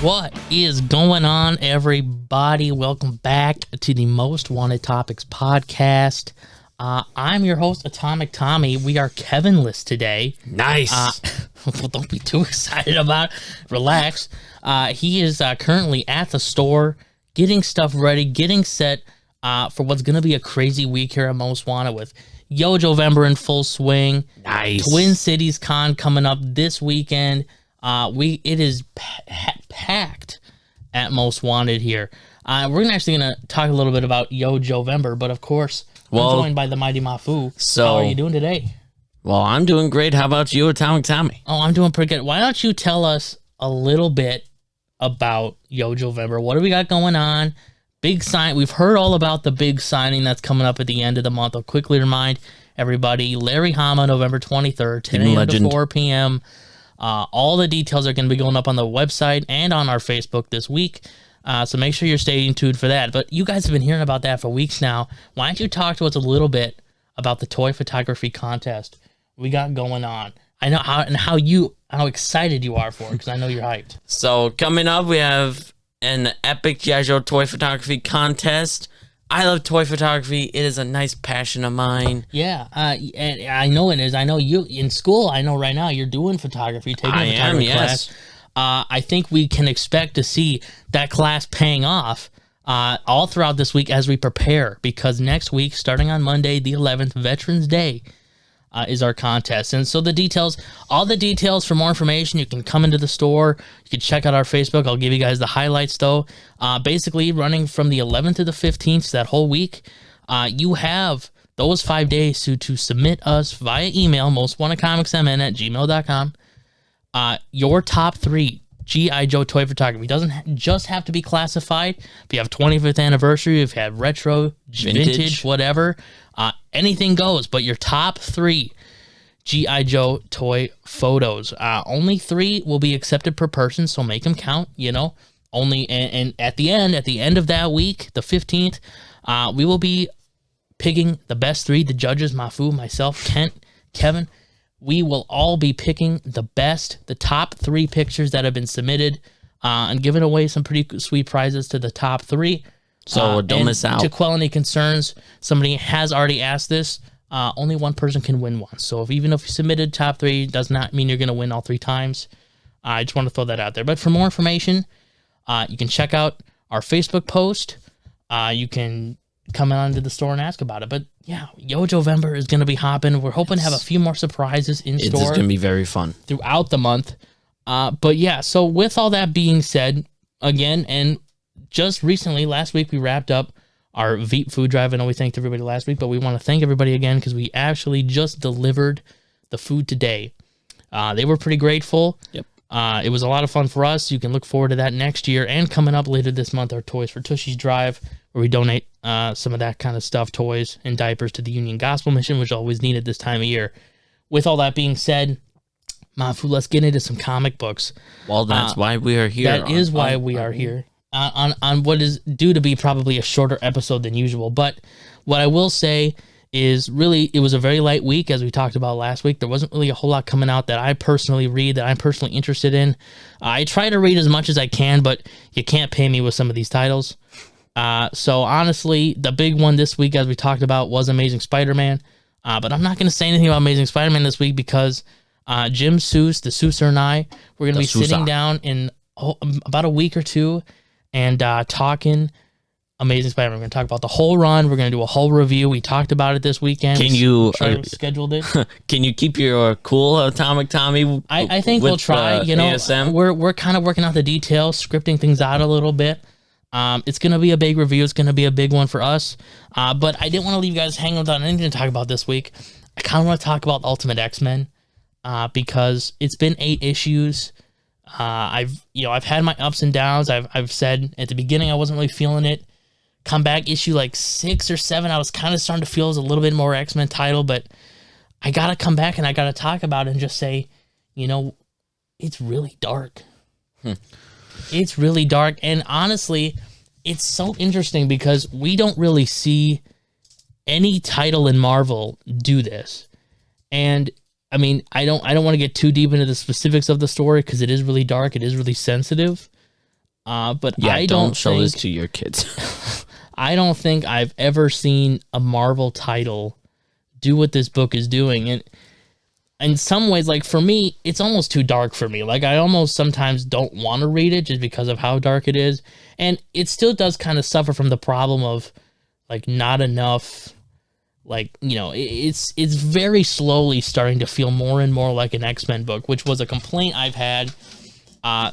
What is going on, everybody? Welcome back to the Most Wanted Topics podcast. I'm your host, Atomic Tommy. We are Kevin-less today. Nice. Well, don't be too excited about it. Relax. He is currently at the store, getting stuff ready, getting set for what's going to be a crazy week here at Most Wanted with Yo-Jovember in full swing. Nice. Twin Cities Con coming up this weekend. It is packed at Most Wanted here. We're actually going to talk a little bit about Yo-Jovember, but of course, I'm joined by the mighty Mafu. So, how are you doing today? Well, I'm doing great. How about you, Atomic Tommy? Oh, I'm doing pretty good. Why don't you tell us a little bit about Yo-Jovember? What do we got going on? Big sign. We've heard all about the big signing that's coming up at the end of the month. I'll quickly remind everybody, Larry Hama, November 23rd, 10 a.m. to 4 p.m. All the details are going to be going up on the website and on our Facebook this week. So make sure you're staying tuned for that. But you guys have been hearing about that for weeks now. Why don't you talk to us a little bit about the toy photography contest we got going on? I know how excited you are for it, because I know you're hyped. So coming up, we have an epic G.I. Joe toy photography contest. I love toy photography. It is a nice passion of mine. Yeah, and I know it is. I know you in school. I know right now you're doing photography, taking a photography class. I think we can expect to see that class paying off all throughout this week as we prepare, because next week, starting on Monday, the 11th, Veterans Day, is our contest. And so all the details for more information, you can come into the store. You can check out our Facebook. I'll give you guys the highlights, though. Basically, running from the 11th to the 15th, so that whole week, you have those 5 days to submit us via email, mostwantedcomicsmn@gmail.com. Your top 3 G.I. Joe toy photography. It doesn't just have to be classified. If you have 25th anniversary, if you have retro, vintage, whatever, anything goes. But your top 3 G.I. Joe toy photos. Only 3 will be accepted per person, so make them count, Only and at the end of that week, the 15th, we will be picking the best 3, the judges, Mafu, myself, Kent, Kevin. We will all be picking the top 3 pictures that have been submitted, and giving away some pretty sweet prizes to the top 3. So don't miss out. To quell any concerns, somebody has already asked this. Only one person can win one. So even if you submitted top 3, does not mean you're going to win all 3 times. I just want to throw that out there. But for more information, you can check out our Facebook post. You can come on to the store and ask about it. But yeah, Yo-Jovember is going to be hopping. We're hoping to have a few more surprises in store. It's going to be very fun throughout the month. But yeah, so with all that being said, again, and just recently, last week, we wrapped up our Veep food drive. I know we thanked everybody last week, but we want to thank everybody again because we actually just delivered the food today. They were pretty grateful. Yep. It was a lot of fun for us. You can look forward to that next year. And coming up later this month, our Toys for Tushies drive, where we donate some of that kind of stuff, toys and diapers, to the Union Gospel Mission, which is always needed this time of year. With all that being said, Mafu, let's get into some comic books. Well, that's why we are here. That is why we are here. On what is due to be probably a shorter episode than usual. But what I will say is, really, it was a very light week, as we talked about last week. There wasn't really a whole lot coming out that I personally read, that I'm personally interested in. I try to read as much as I can, but you can't pay me with some of these titles. So honestly, the big one this week, as we talked about, was Amazing Spider-Man. But I'm not going to say anything about Amazing Spider-Man this week because Jim Seuss, the Seusser, and I, we're going to be sitting down in about a week or two and talking Amazing Spider-Man. We're going to talk about the whole run. We're going to do a whole review. We talked about it this weekend. Can you scheduled it? Can you keep your cool, Atomic Tommy? I think we'll try. ASM? We're kind of working out the details, scripting things out a little bit. It's going to be a big review. It's going to be a big one for us. But I didn't want to leave you guys hanging without anything to talk about this week. I kind of want to talk about Ultimate X-Men because it's been 8 issues. I've had my ups and downs. I've said at the beginning I wasn't really feeling it. Come back issue like 6 or 7, I was kind of starting to feel it was a little bit more X-Men title, but I got to come back and I got to talk about it and just say, it's really dark. It's really dark. And honestly, it's so interesting because we don't really see any title in Marvel do this. And I mean, I don't want to get too deep into the specifics of the story because it is really dark. It is really sensitive. But yeah, I don't show think, this to your kids. I don't think I've ever seen a Marvel title do what this book is doing. And in some ways, like for me, it's almost too dark for me. Like I almost sometimes don't want to read it just because of how dark it is. And it still does kind of suffer from the problem of like not enough, like, you know, it's very slowly starting to feel more and more like an X-Men book, which was a complaint I've had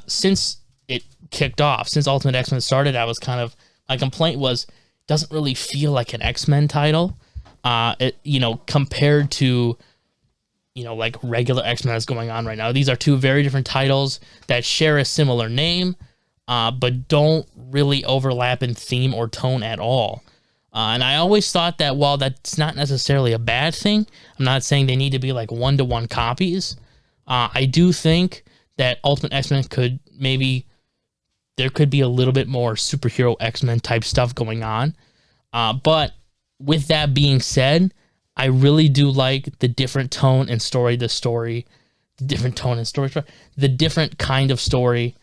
since it kicked off. Since Ultimate X-Men started, I was kind of, my complaint was, doesn't really feel like an X-Men title, you know, compared to, you know, like regular X-Men that's going on right now. These are two very different titles that share a similar name, but don't really overlap in theme or tone at all. And I always thought that while that's not necessarily a bad thing, I'm not saying they need to be like one-to-one copies. I do think that Ultimate X-Men could maybe, there could be a little bit more superhero X-Men type stuff going on. But with that being said, I really do like the different tone and story, the different kind of story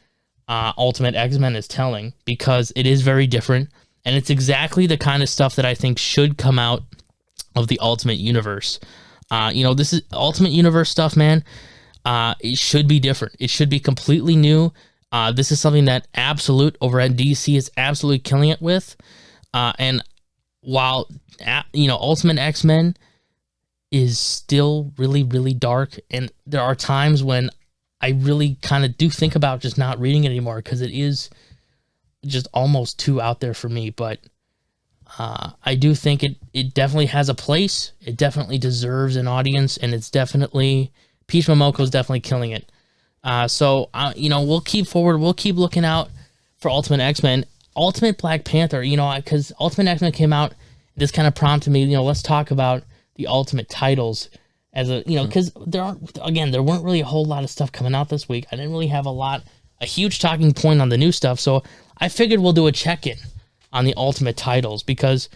Ultimate X-Men is telling, because it is very different, and it's exactly the kind of stuff that I think should come out of the Ultimate Universe. You know, this is Ultimate Universe stuff, man. It should be different. It should be completely new. This is something that Absolute over at DC is absolutely killing it with. And while, you know, Ultimate X-Men is still really, really dark, and there are times when I really kind of do think about just not reading it anymore because it is just almost too out there for me. But I do think it definitely has a place. It definitely deserves an audience, and it's definitely, Peach Momoko is definitely killing it. So, you know, we'll keep forward. We'll keep looking out for Ultimate X-Men. Ultimate Black Panther, you know, because Ultimate X-Men came out, this kind of prompted me, you know, let's talk about the Ultimate titles as a, you know, because there weren't really a whole lot of stuff coming out this week. I didn't really have a huge talking point on the new stuff. So I figured we'll do a check-in on the Ultimate titles because,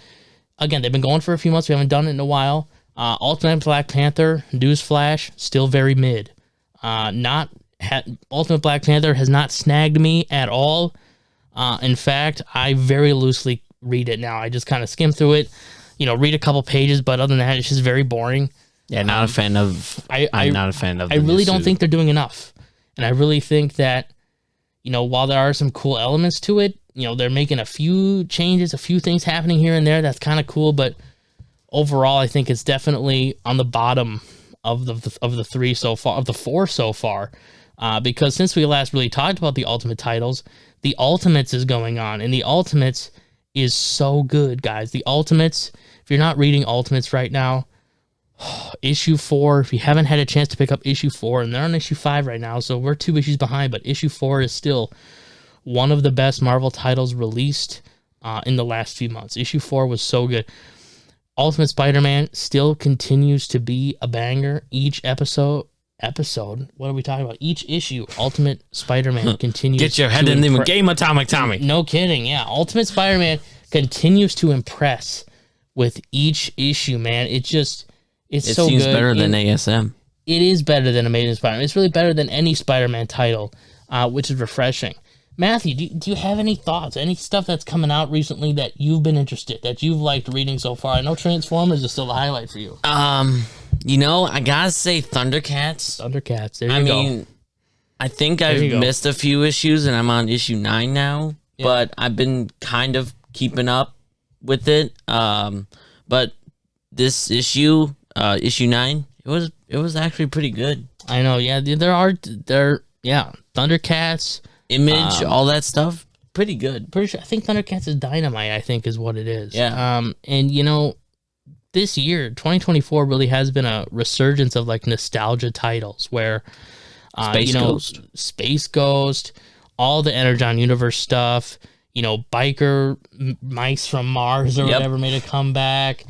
again, they've been going for a few months. We haven't done it in a while. Ultimate Black Panther, newsflash, still very mid. Ultimate Black Panther has not snagged me at all. In fact, I very loosely read it now. I just kind of skim through it, you know, read a couple pages, but other than that, it's just very boring. Yeah, I'm not a fan of I really don't think they're doing enough. And I really think that, you know, while there are some cool elements to it, you know, they're making a few changes, a few things happening here and there. That's kind of cool, but overall, I think it's definitely on the bottom of the three so far, of the four so far. Because since we last really talked about the Ultimate titles, the Ultimates is going on, and the Ultimates is so good, guys. The Ultimates, if you're not reading Ultimates right now, issue 4, if you haven't had a chance to pick up issue 4, and they're on issue 5 right now, so we're 2 issues behind, but issue 4 is still one of the best Marvel titles released in the last few months. Issue 4 was so good. Ultimate Spider-Man still continues to be a banger. Each episode, what are we talking about? Each issue, Ultimate Spider-Man continues to get your head in the game, Atomic Tommy. No kidding, yeah. Ultimate Spider-Man continues to impress with each issue, man. It so good. It seems better than ASM. It is better than Amazing Spider-Man. It's really better than any Spider-Man title, which is refreshing. Matthew, do you have any thoughts? Any stuff that's coming out recently that you've been interested, that you've liked reading so far? I know Transformers is still the highlight for you. You know, I gotta say Thundercats. There you go. I mean, I think I've missed a few issues, and I'm on issue 9 now. Yeah. But I've been kind of keeping up with it. But this issue, issue 9, it was actually pretty good. I know. Yeah, Thundercats. Image, all that stuff, pretty good. Pretty sure. I think Thundercats is Dynamite, I think is what it is. Yeah. And you know, this year, 2024 really has been a resurgence of like nostalgia titles where, Space Ghost, all the Energon Universe stuff, you know, Biker Mice from Mars or whatever made a comeback.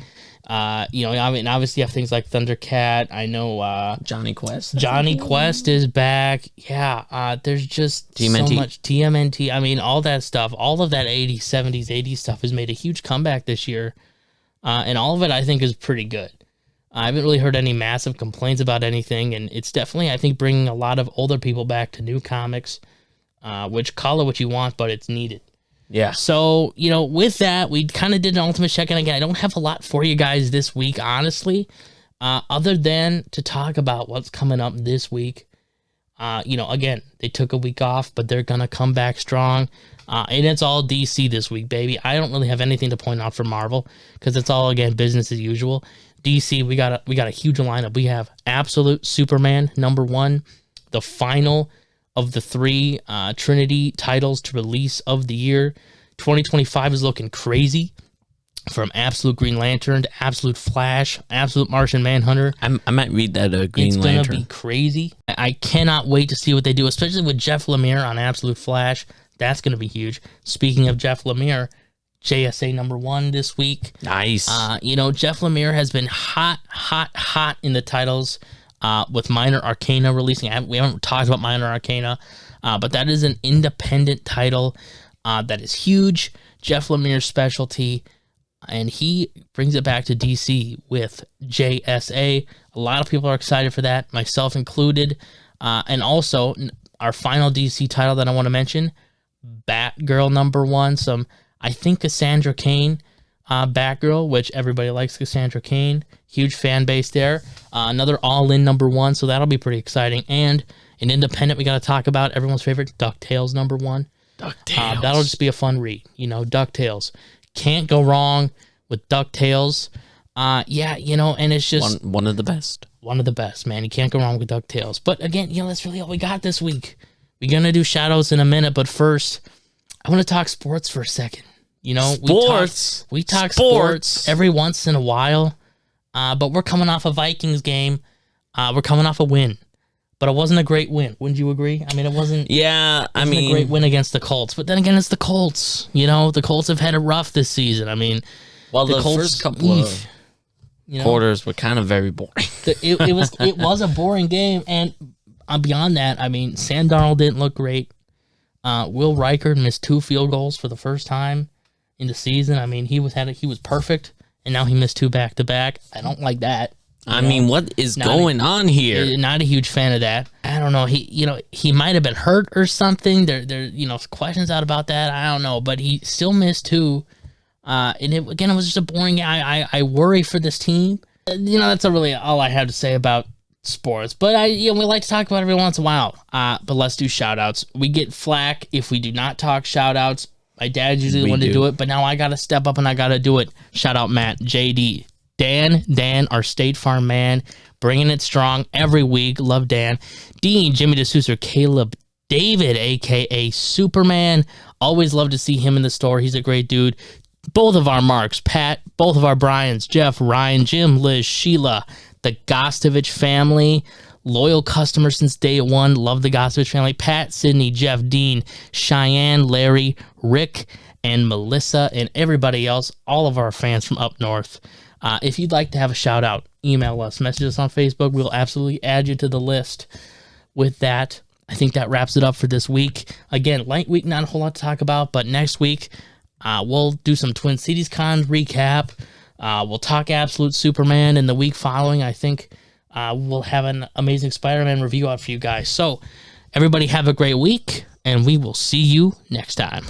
You know, I mean, obviously you have things like Thundercat. I know Johnny Quest. Johnny Quest is back. Yeah, there's just TMNT. So much TMNT. I mean, all that stuff, all of that 80s, 70s, 80s stuff has made a huge comeback this year. And all of it, I think, is pretty good. I haven't really heard any massive complaints about anything, and it's definitely, I think, bringing a lot of older people back to new comics. which color what you want, but it's needed. Yeah. So, with that, we kind of did an ultimate check-in. Again, I don't have a lot for you guys this week, honestly, other than to talk about what's coming up this week. Again, they took a week off, but they're going to come back strong. And it's all DC this week, baby. I don't really have anything to point out for Marvel because it's all, again, business as usual. DC, we got a huge lineup. We have Absolute Superman #1, the final of the 3 Trinity titles to release of the year. 2025 is looking crazy. From Absolute Green Lantern to Absolute Flash, Absolute Martian Manhunter. I might read that Green Lantern. It's going to be crazy. I cannot wait to see what they do, especially with Jeff Lemire on Absolute Flash. That's going to be huge. Speaking of Jeff Lemire, JSA #1 this week. Nice. Jeff Lemire has been hot in the titles with Minor Arcana releasing. We haven't talked about Minor Arcana, but that is an independent title that is huge. Jeff Lemire's specialty. And he brings it back to DC with JSA. A lot of people are excited for that, myself included. And also, our final DC title that I want to mention, Batgirl #1. I think Cassandra Cain, Batgirl, which everybody likes Cassandra Cain. Huge fan base there. Another All-In #1, so that'll be pretty exciting. And an independent we got to talk about, everyone's favorite, DuckTales #1. DuckTales. That'll just be a fun read. DuckTales. Can't go wrong with DuckTales. And it's just one of the best. One of the best, man. You can't go wrong with DuckTales. But again, that's really all we got this week. We're going to do shoutouts in a minute, but first, I want to talk sports for a second. Sports. We talk sports every once in a while, but we're coming off a Vikings game. We're coming off a win. But it wasn't a great win. Wouldn't you agree? I mean, it wasn't. Yeah, a great win against the Colts. But then again, it's the Colts. The Colts have had it rough this season. I mean, the Colts, first couple of quarters were kind of very boring. It was a boring game, and beyond that, I mean, Sam Darnold didn't look great. Will Riker missed 2 field goals for the first time in the season. I mean, he was perfect, and now he missed 2 back-to-back. I don't like that. I mean, what is going on here? Not a huge fan of that. I don't know. He might have been hurt or something. There questions out about that. I don't know, but he still missed 2. And it was just a boring game. I worry for this team. That's really all I have to say about sports. But we like to talk about it every once in a while. But let's do shout outs. We get flack if we do not talk shout outs. My dad usually the one to do it, but now I got to step up and I got to do it. Shout out Matt, JD, Dan, our State Farm man, bringing it strong every week. Love Dan. Dean, Jimmy DeSouza, Caleb, David, a.k.a. Superman. Always love to see him in the store. He's a great dude. Both of our Marks, Pat, both of our Bryans, Jeff, Ryan, Jim, Liz, Sheila, the Gostovich family. Loyal customer since day 1. Love the Gostovich family. Pat, Sydney, Jeff, Dean, Cheyenne, Larry, Rick, and Melissa, and everybody else. All of our fans from up north. If you'd like to have a shout out, email us, message us on Facebook. We'll absolutely add you to the list. With that, I think that wraps it up for this week. Again, light week, not a whole lot to talk about, but next week, we'll do some Twin Cities Con recap. We'll talk Absolute Superman, and the week following, I think we'll have an Amazing Spider-Man review out for you guys. So, everybody have a great week, and we will see you next time.